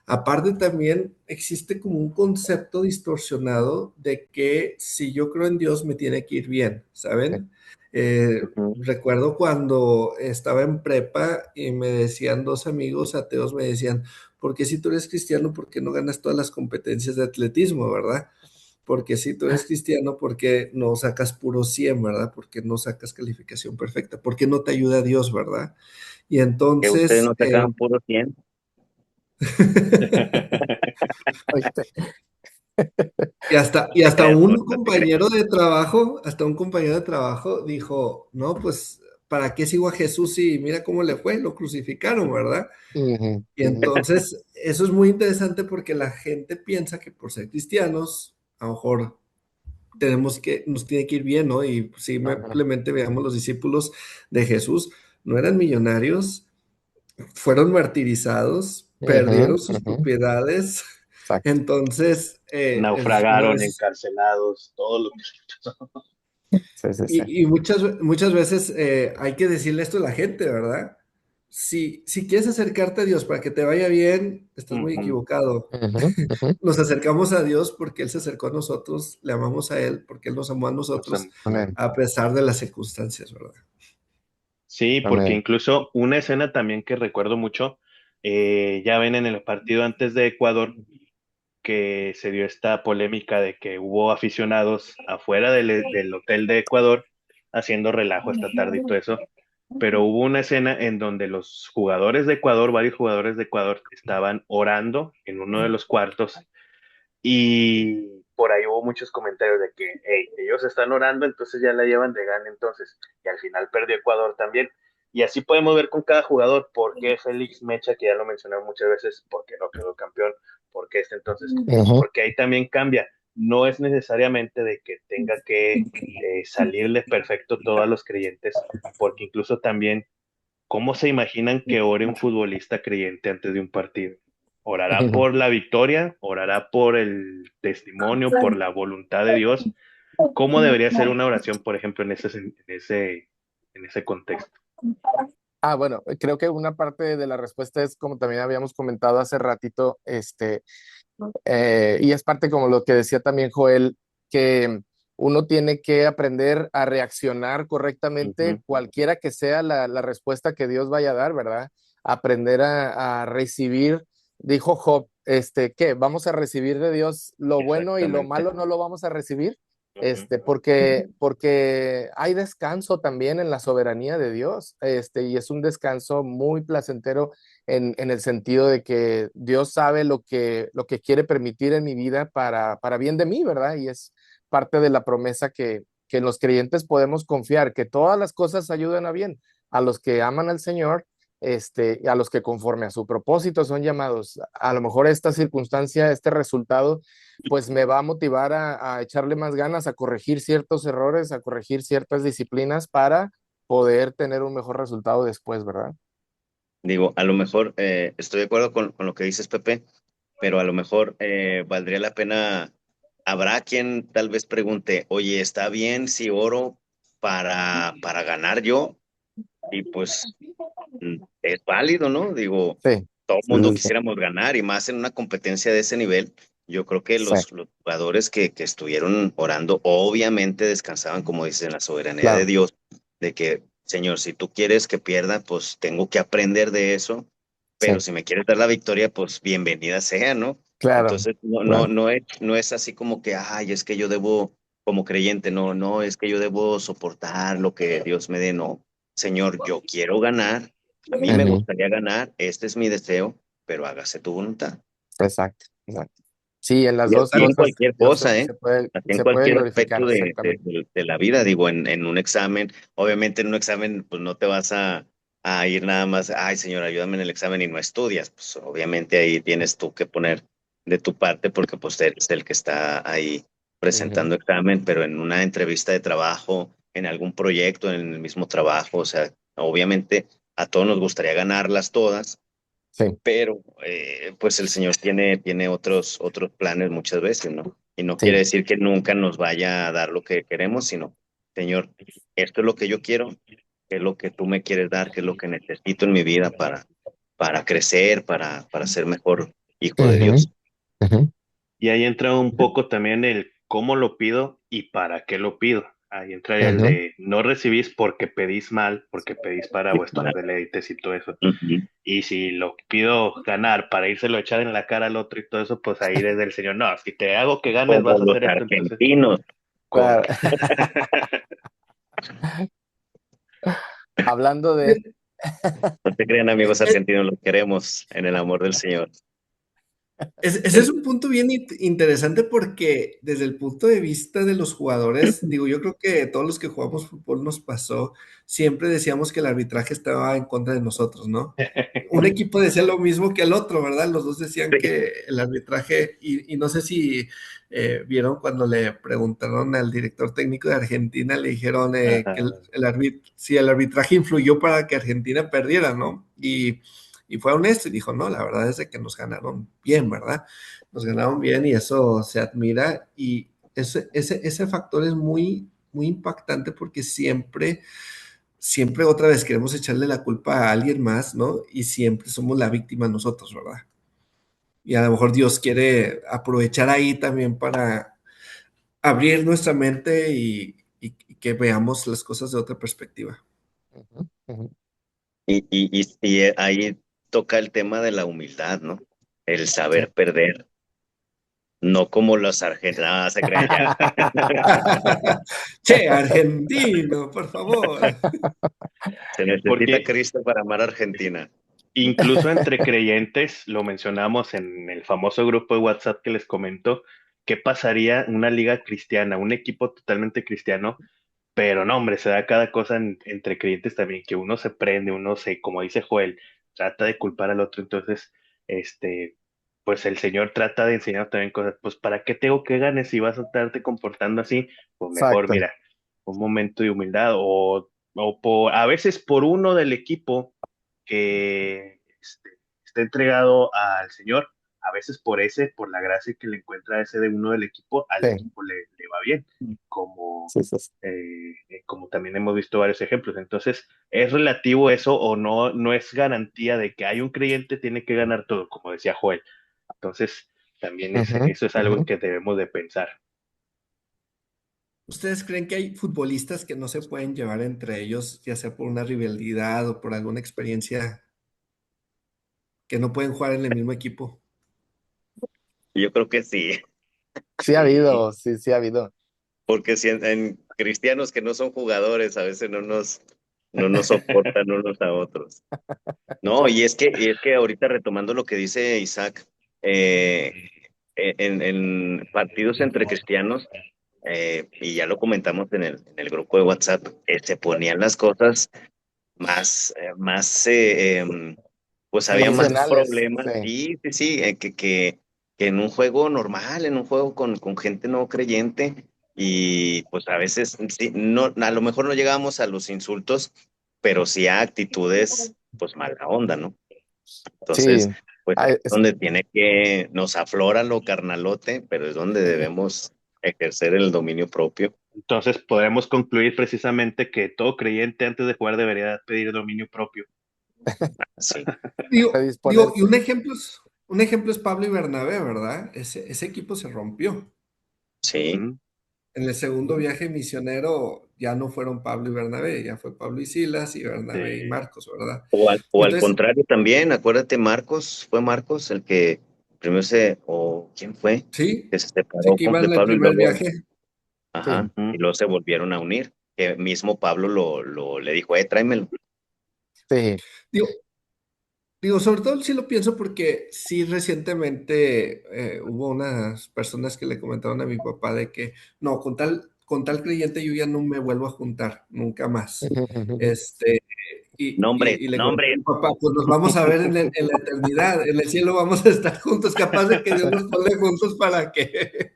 Aparte también existe como un concepto distorsionado de que si yo creo en Dios me tiene que ir bien, sí. ¿saben? Ujú. Recuerdo cuando estaba en prepa y me decían dos amigos ateos, me decían, porque si tú eres cristiano, ¿por qué no ganas todas las competencias de atletismo, verdad? Porque si tú eres cristiano, ¿por qué no sacas puro 100, verdad? Porque no sacas calificación perfecta, porque no te ayuda Dios, verdad? Y Que ustedes no entonces, sacan puro 100. Oíste. Y hasta No, un no te creas. compañero de trabajo dijo, no, pues, ¿para qué sigo a Jesús y mira cómo le fue? Lo crucificaron, ¿verdad? Ujú, Y ujú, entonces, eso es muy interesante porque la gente piensa que por ser cristianos, a lo mejor nos tiene que ir bien, ¿no? Y ajá, simplemente veamos los discípulos de Jesús, no eran millonarios, fueron martirizados, ujú, perdieron sus ujú, propiedades, exacto. entonces, no Naufragaron, es. encarcelados, todo lo que... Sí, sí, sí. Y muchas veces hay que decirle esto a la gente, ¿verdad? Si quieres acercarte a Dios para que te vaya bien, estás muy Ujú. equivocado. Ujú, ujú. Nos acercamos a Dios porque Él se acercó a nosotros, le amamos a Él porque Él nos amó a O sea, nosotros Amén, a pesar de las circunstancias, ¿verdad? sí, porque amén. incluso una escena también que recuerdo mucho, ya ven en el partido antes de Ecuador que se dio esta polémica de que hubo aficionados afuera del hotel de Ecuador haciendo relajo esta tarde y todo eso, pero hubo una escena en donde los jugadores de Ecuador, varios jugadores de Ecuador, estaban orando en uno de los cuartos y por ahí hubo muchos comentarios de que hey, ellos están orando, entonces ya la llevan de gana entonces. Y al final perdió Ecuador también. Y así podemos ver con cada jugador por qué Félix Mecha, que ya lo mencionamos muchas veces, por qué no quedó campeón, por qué este entonces. Ujú, Porque ahí también cambia. No es necesariamente de que tenga que salirle perfecto todo a los creyentes, porque incluso también ¿cómo se imaginan que ore un futbolista creyente antes de un partido? ¿Orará ujú. por la victoria? ¿Orará por el testimonio, por la voluntad de Dios? ¿Cómo debería ser una oración, por ejemplo, en ese contexto? Bueno, creo que una parte de la respuesta es como también habíamos comentado hace ratito, y es parte como lo que decía también Joel, que uno tiene que aprender a reaccionar correctamente, Ujú, cualquiera que sea la respuesta que Dios vaya a dar, ¿verdad? Aprender a recibir, dijo Job, ¿qué? ¿Vamos a recibir de Dios lo bueno y lo exactamente. malo no lo vamos a recibir? Ujú, Porque hay descanso también en la soberanía de Dios, y es un descanso muy placentero en el sentido de que Dios sabe lo que quiere permitir en mi vida para bien de mí, ¿verdad? Y es parte de la promesa que los creyentes podemos confiar, que todas las cosas ayudan a bien, a los que aman al Señor, y a los que conforme a su propósito son llamados. A lo mejor esta circunstancia, este resultado, pues me va a motivar a echarle más ganas, a corregir ciertos errores, a corregir ciertas disciplinas para poder tener un mejor resultado después, ¿verdad? Digo, a lo mejor estoy de acuerdo con lo que dices, Pepe, pero a lo mejor valdría la pena, habrá quien tal vez pregunte, oye, ¿está bien si oro para ganar yo? Y pues es válido, ¿no? Digo, Sí, todo el sí, mundo sí, sí, quisiéramos ganar y más en una competencia de ese nivel. Yo creo que sí, los jugadores que estuvieron orando obviamente descansaban, como dices, en la soberanía de claro, Dios, de que, Señor, si tú quieres que pierda, pues tengo que aprender de eso, pero sí, si me quieres dar la victoria, pues bienvenida sea, ¿no? claro, Entonces, claro. no es así como que, ay, es que yo debo, como creyente, no, es que yo debo soportar lo que Dios me dé, no. Señor, yo quiero ganar, a mí me Ujú, gustaría ganar, este es mi deseo, pero hágase tu voluntad. exacto, exacto. Sí, en las Y dos así en cosas cualquier Dios cosa, así en se puede cualquier glorificar, aspecto exactamente. de la vida, digo, en un examen, obviamente en un examen, pues no te vas a ir nada más, ay señor, ayúdame en el examen y no estudias, pues obviamente ahí tienes tú que poner de tu parte porque pues eres el que está ahí Ujú. presentando examen, pero en una entrevista de trabajo, en algún proyecto, en el mismo trabajo, o sea, obviamente a todos nos gustaría ganarlas todas, Sí, pero pues el Señor tiene otros planes muchas veces, ¿no? Y no quiere sí. decir que nunca nos vaya a dar lo que queremos, sino, Señor, esto es lo que yo quiero, qué es lo que tú me quieres dar, qué es lo que necesito en mi vida para crecer, para ser mejor hijo de Ujú, Dios. ujú, Y ahí entra un poco también el cómo lo pido y para qué lo pido. Ahí entraría el ujú. de no recibís porque pedís mal, porque pedís para Y vuestros deleites y todo eso. ujú. Y si lo pido ganar para írselo a echar en la cara al otro y todo eso, pues ahí desde el Señor, no, si te hago que ganes Como vas a los hacer esto, entonces, argentinos, con... Claro. Hablando de, no te crean amigos Eh, argentinos, los queremos en el amor del Señor. Ese es un punto bien interesante porque desde el punto de vista de los jugadores, digo, yo creo que todos los que jugamos fútbol nos pasó, siempre decíamos que el arbitraje estaba en contra de nosotros, ¿no? Un equipo decía lo mismo que el otro, ¿verdad? Los dos decían Sí. que el arbitraje, y no sé si vieron cuando le preguntaron al director técnico de Argentina, le dijeron que Ajá. si el arbitraje influyó para que Argentina perdiera, ¿no? Y fue honesto y dijo, no, la verdad es de que nos ganaron bien, ¿verdad? Nos ganaron bien y eso se admira y ese factor es muy, muy impactante porque siempre otra vez queremos echarle la culpa a alguien más, ¿no? Y siempre somos la víctima nosotros, ¿verdad? Y a lo mejor Dios quiere aprovechar ahí también para abrir nuestra mente y que veamos las cosas de otra perspectiva. ujú, ujú. Y ahí toca el tema de la humildad, ¿no? El Sí. saber perder. No como los argentinos, no, se crean ya. Che, argentino, por favor. Se necesita Porque Cristo para amar a Argentina. incluso entre creyentes, lo mencionamos en el famoso grupo de WhatsApp que les comento, ¿qué pasaría en una liga cristiana, un equipo totalmente cristiano? Pero no, hombre, se da cada cosa entre creyentes también, que uno se prende, uno se, como dice Joel, trata de culpar al otro. Entonces, este, pues el Señor trata de enseñar también cosas. Pues, ¿para qué tengo que ganes si vas a estarte comportando así? Pues mejor, Exacto. mira, un momento de humildad a veces por uno del equipo que está entregado al Señor, a veces por la gracia que le encuentra a ese de uno del equipo, al Sí, equipo le va bien, como sí, sí, sí. como también hemos visto varios ejemplos. Entonces, ¿es relativo eso o no? No es garantía de que hay un creyente tiene que ganar todo, como decía Joel. Entonces, también Ujú, eso es ujú. algo que debemos de pensar. ¿Ustedes creen que hay futbolistas que no se pueden llevar entre ellos, ya sea por una rivalidad o por alguna experiencia, que no pueden jugar en el mismo equipo? Yo creo que sí, Sí ha Sí, habido, sí, sí ha habido. porque si en cristianos que no son jugadores a veces no nos soportan unos a otros. No, y es que ahorita retomando lo que dice Isaac, eh, en partidos entre cristianos, y ya lo comentamos en el grupo de WhatsApp, se ponían las cosas más, pues había más Emocionales, problemas, sí. sí, sí, sí, que en un juego normal, en un juego con gente no creyente, y pues a veces, sí, no, a lo mejor no llegábamos a los insultos, pero sí a actitudes, pues mala onda, ¿no? Sí. Entonces, pues Ah, ahí es donde nos aflora lo carnalote, pero es donde debemos ejercer el dominio propio. entonces podremos concluir precisamente que todo creyente antes de jugar debería pedir dominio propio. Sí, Digo, y predisponerse. un ejemplo es Pablo y Bernabé, ¿verdad? Ese equipo se rompió. sí. Ujú. En el segundo viaje misionero ya no fueron Pablo y Bernabé, ya fue Pablo y Silas y Bernabé y Sí. Marcos, ¿verdad? O al Entonces, contrario también, acuérdate, fue Marcos el que primero o ¿quién fue? sí, Que se sí separó que iban de en el Pablo y primer luego, viaje. ajá, Sí. Ujú. y luego se volvieron a unir. Que mismo Pablo le dijo, tráemelo. Sí. Digo, Digo, sobre todo sí lo pienso porque sí recientemente hubo unas personas que le comentaron a mi papá de que no, con tal creyente yo ya no me vuelvo a juntar, nunca más. Este, Nombre, y le comenté a nombre. mi papá, pues nos vamos a ver en la eternidad, en el cielo vamos a estar juntos, capaz de que Dios nos pone juntos para que,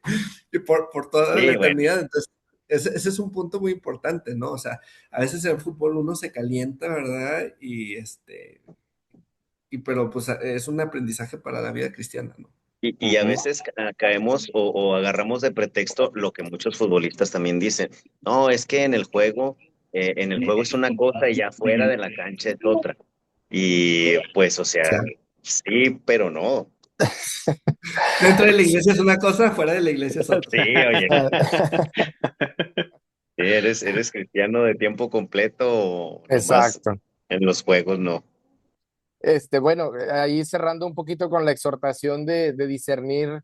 y por toda la Sí, bueno. eternidad. Entonces, ese es un punto muy importante, ¿no? O sea, a veces en fútbol uno se calienta, ¿verdad? Pero pues es un aprendizaje para la vida cristiana, ¿no? Y a veces caemos o agarramos de pretexto lo que muchos futbolistas también dicen. No, es que en el juego es una cosa y ya fuera de la cancha es otra. Y pues, o sea, Claro. sí, pero no. Dentro de la iglesia es una cosa, fuera de la iglesia es otra. Sí, oye, sí, eres cristiano de tiempo completo o nomás Exacto. en los juegos, no. Bueno, ahí cerrando un poquito con la exhortación de discernir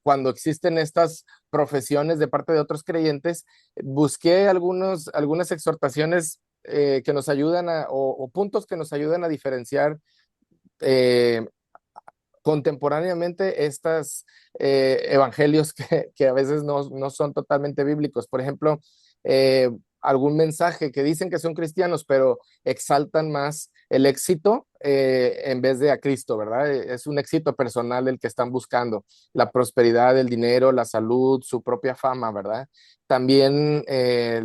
cuando existen estas profesiones de parte de otros creyentes, busqué algunas exhortaciones que nos ayudan o puntos que nos ayudan a diferenciar eh, contemporáneamente estos evangelios que a veces no son totalmente bíblicos. Por ejemplo, eh, algún mensaje que dicen que son cristianos, pero exaltan más el éxito en vez de a Cristo, ¿verdad? Es un éxito personal el que están buscando, la prosperidad, el dinero, la salud, su propia fama, ¿verdad? También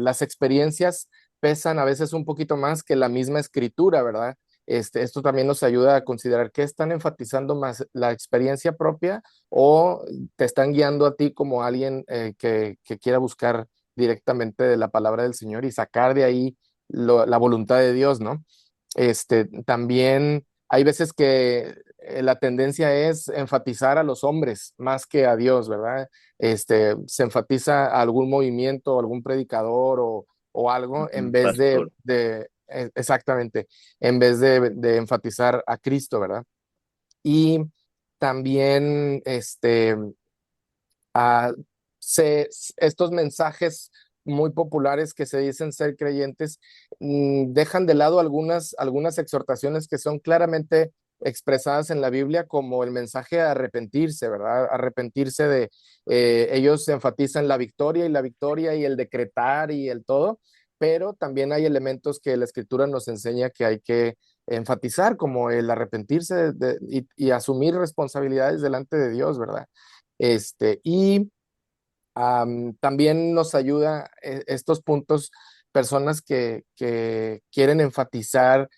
las experiencias pesan a veces un poquito más que la misma escritura, ¿verdad? Esto también nos ayuda a considerar qué están enfatizando más, la experiencia propia o te están guiando a ti como alguien que quiera buscar directamente de la palabra del Señor y sacar de ahí la voluntad de Dios, ¿no? También hay veces que la tendencia es enfatizar a los hombres más que a Dios, ¿verdad? Se enfatiza a algún movimiento, algún predicador o algo en vez Pastor. exactamente, en vez de enfatizar a Cristo, ¿verdad? Y también a- estos mensajes muy populares que se dicen ser creyentes dejan de lado algunas exhortaciones que son claramente expresadas en la Biblia como el mensaje a arrepentirse, ¿verdad? Arrepentirse ellos enfatizan la victoria y el decretar y el todo, pero también hay elementos que la escritura nos enseña que hay que enfatizar, como el arrepentirse y asumir responsabilidades delante de Dios, ¿verdad? Y también nos ayuda estos puntos, personas que quieren enfatizar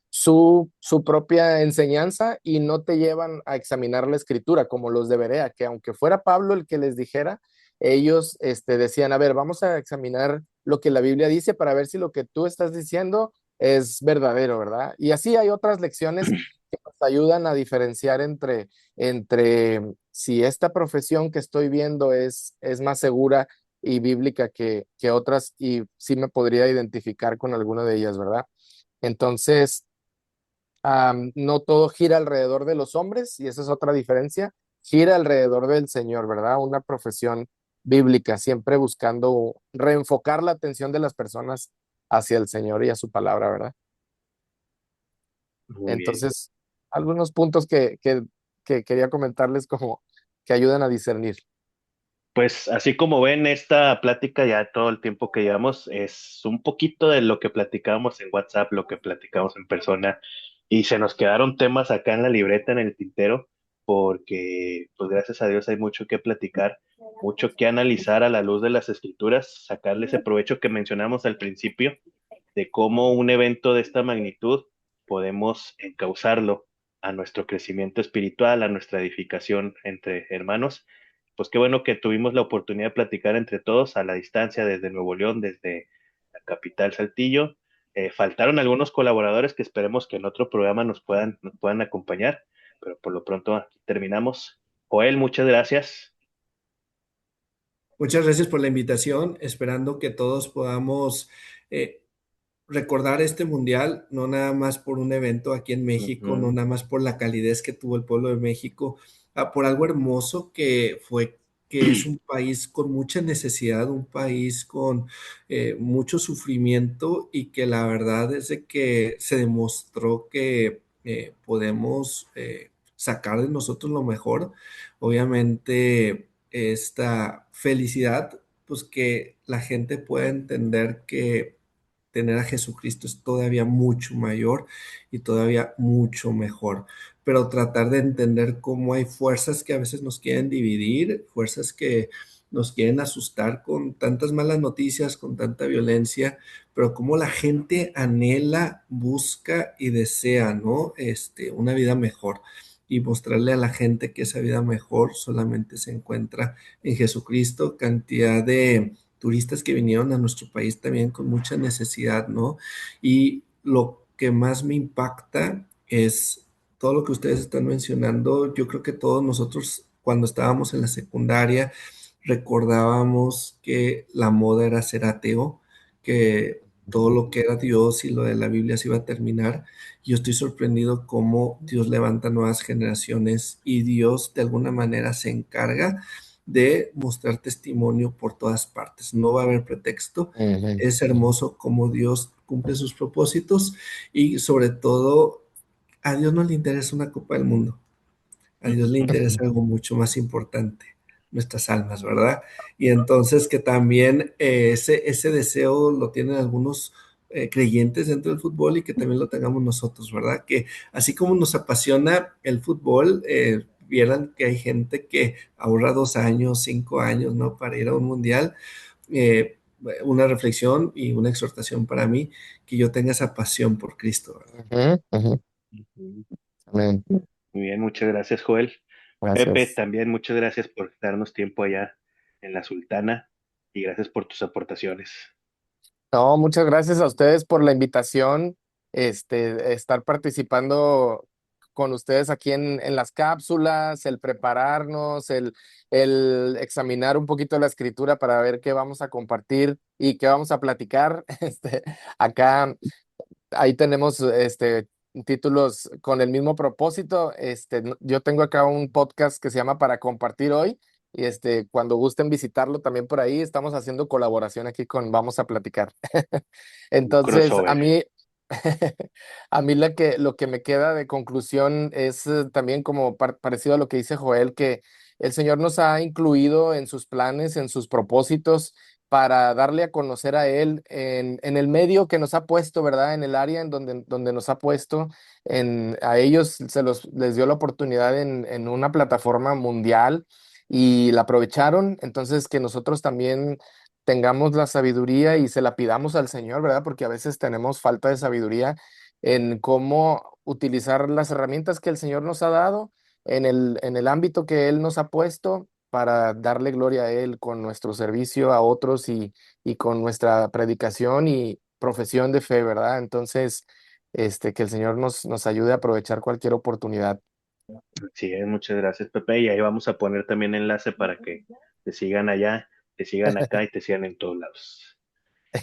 su propia enseñanza y no te llevan a examinar la escritura como los de Berea, que aunque fuera Pablo el que les dijera, ellos decían, a ver, vamos a examinar lo que la Biblia dice para ver si lo que tú estás diciendo es verdadero, ¿verdad? Y así hay otras lecciones que nos ayudan a diferenciar entre si esta profesión que estoy viendo es más segura y bíblica que otras y sí me podría identificar con alguna de ellas, ¿verdad? Entonces, no todo gira alrededor de los hombres y esa es otra diferencia, gira alrededor del Señor, ¿verdad? Una profesión bíblica, siempre buscando reenfocar la atención de las personas hacia el Señor y a su palabra, ¿verdad? Muy bien. Entonces, algunos puntos que quería comentarles como que ayudan a discernir. Pues así como ven, esta plática ya todo el tiempo que llevamos es un poquito de lo que platicábamos en WhatsApp, lo que platicamos en persona, y se nos quedaron temas acá en la libreta, en el tintero, porque pues gracias a Dios hay mucho que platicar, mucho que analizar a la luz de las escrituras, sacarle ese provecho que mencionamos al principio, de cómo un evento de esta magnitud podemos encauzarlo a nuestro crecimiento espiritual, a nuestra edificación entre hermanos. Pues qué bueno que tuvimos la oportunidad de platicar entre todos a la distancia desde Nuevo León, desde la capital Saltillo. Faltaron algunos colaboradores que esperemos que en otro programa nos puedan acompañar, pero por lo pronto aquí terminamos. Joel, muchas gracias. Muchas gracias por la invitación, esperando que todos podamos eh, recordar este mundial, no nada más por un evento aquí en México, no Ujú. nada más por la calidez que tuvo el pueblo de México, por algo hermoso que fue que es un país con mucha necesidad, un país con mucho sufrimiento y que la verdad es de que se demostró que podemos sacar de nosotros lo mejor. Obviamente, esta felicidad, pues que la gente pueda entender que tener a Jesucristo es todavía mucho mayor y todavía mucho mejor, pero tratar de entender cómo hay fuerzas que a veces nos quieren dividir, fuerzas que nos quieren asustar con tantas malas noticias, con tanta violencia, pero cómo la gente anhela, busca y desea, ¿no? Una vida mejor y mostrarle a la gente que esa vida mejor solamente se encuentra en Jesucristo. Cantidad de turistas que vinieron a nuestro país también con mucha necesidad, ¿no? Y lo que más me impacta es todo lo que ustedes están mencionando. Yo creo que todos nosotros cuando estábamos en la secundaria recordábamos que la moda era ser ateo, que todo lo que era Dios y lo de la Biblia se iba a terminar. Yo estoy sorprendido cómo Dios levanta nuevas generaciones y Dios de alguna manera se encarga de mostrar testimonio por todas partes. No va a haber pretexto. Ujú. Es hermoso cómo Dios cumple sus propósitos y sobre todo a Dios no le interesa una Copa del Mundo. A Dios le interesa algo mucho más importante, nuestras almas, ¿verdad? Y entonces que también ese deseo lo tienen algunos creyentes dentro del fútbol y que también lo tengamos nosotros, ¿verdad? Que así como nos apasiona el fútbol, vieran que hay gente que ahorra 2 años, 5 años, ¿no? Para ir a un mundial. Eh, una reflexión y una exhortación para mí, que yo tenga esa pasión por Cristo, ¿verdad? Ujú, ujú. Ujú. Amén. Muy bien, muchas gracias, Joel. Pepe, Gracias. también muchas gracias por darnos tiempo allá en la Sultana y gracias por tus aportaciones. No, muchas gracias a ustedes por la invitación, estar participando con ustedes aquí en las cápsulas, el prepararnos, el examinar un poquito la escritura para ver qué vamos a compartir y qué vamos a platicar. Acá, ahí tenemos, títulos con el mismo propósito. Yo tengo acá un podcast que se llama Para Compartir Hoy. Y cuando gusten visitarlo también por ahí, estamos haciendo colaboración aquí con Vamos a Platicar. Un Entonces, a crossover. mí, a mí lo que me queda de conclusión es también como parecido a lo que dice Joel, que el Señor nos ha incluido en sus planes, en sus propósitos, para darle a conocer a Él en el medio que nos ha puesto, ¿verdad? En el área en donde nos ha puesto, a ellos les dio la oportunidad en una plataforma mundial y la aprovecharon, entonces que nosotros también tengamos la sabiduría y se la pidamos al Señor, ¿verdad? Porque a veces tenemos falta de sabiduría en cómo utilizar las herramientas que el Señor nos ha dado en el ámbito que Él nos ha puesto para darle gloria a Él con nuestro servicio a otros y con nuestra predicación y profesión de fe, ¿verdad? Entonces, que el Señor nos ayude a aprovechar cualquier oportunidad. Sí, muchas gracias, Pepe. Y ahí vamos a poner también enlace para que te sigan allá, te sigan acá y te sigan en todos lados.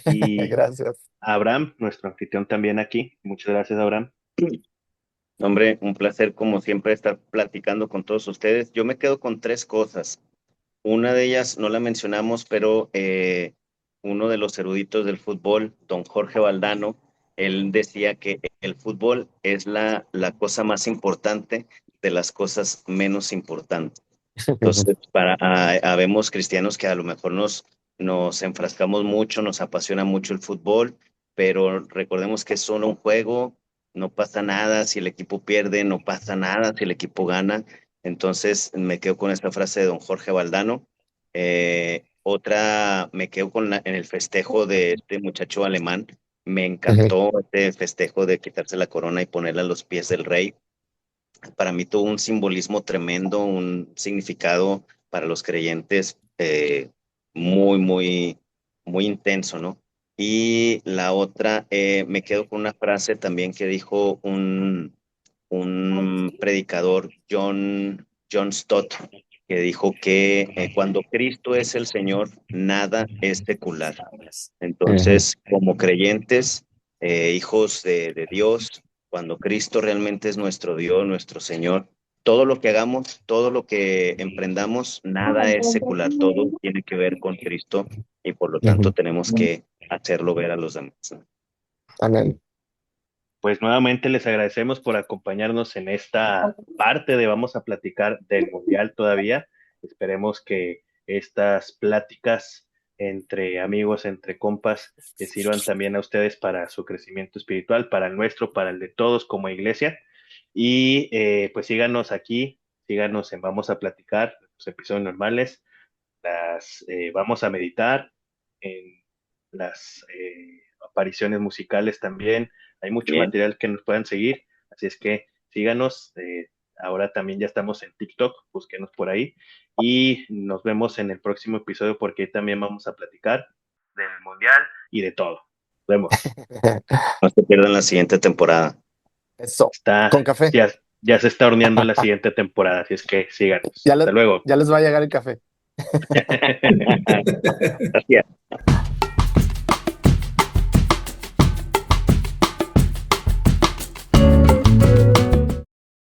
Y Gracias. Abraham, nuestro anfitrión también aquí. Muchas gracias, Abraham. Hombre, un placer como siempre estar platicando con todos ustedes. Yo me quedo con tres cosas. Una de ellas no la mencionamos, pero uno de los eruditos del fútbol, don Jorge Valdano, él decía que el fútbol es la cosa más importante de las cosas menos importantes. Entonces, habemos cristianos que a lo mejor nos enfrascamos mucho, nos apasiona mucho el fútbol, pero recordemos que es solo un juego, no pasa nada si el equipo pierde, no pasa nada si el equipo gana. Entonces, me quedo con esta frase de don Jorge Valdano. Otra, me quedo en el festejo de este muchacho alemán. Me encantó este festejo de quitarse la corona y ponerla a los pies del rey. Para mí tuvo un simbolismo tremendo, un significado para los creyentes muy, muy, muy intenso, ¿no? Y la otra, me quedo con una frase también que dijo un predicador, John Stott, que dijo que cuando Cristo es el Señor, nada es secular. Ujú. Entonces, como creyentes, hijos de Dios, cuando Cristo realmente es nuestro Dios, nuestro Señor, todo lo que hagamos, todo lo que emprendamos, nada es secular, todo tiene que ver con Cristo y por lo tanto tenemos que hacerlo ver a los demás, ¿no? Amén. Pues nuevamente les agradecemos por acompañarnos en esta parte de vamos a platicar del Mundial todavía. Esperemos que estas pláticas entre amigos, entre compas, les sirvan también a ustedes para su crecimiento espiritual, para el nuestro, para el de todos como iglesia. Y pues síganos aquí, síganos en Vamos a Platicar, los episodios normales, vamos a meditar, en las apariciones musicales también. Hay mucho Bien. material que nos puedan seguir, así es que síganos. Ahora también ya estamos en TikTok, búsquenos por ahí y nos vemos en el próximo episodio porque ahí también vamos a platicar del Mundial y de todo. Nos vemos. No se pierdan la siguiente temporada. Eso. Con café. Ya se está horneando la siguiente temporada, así es que síganos. Ya Hasta luego. ya les va a llegar el café. Gracias.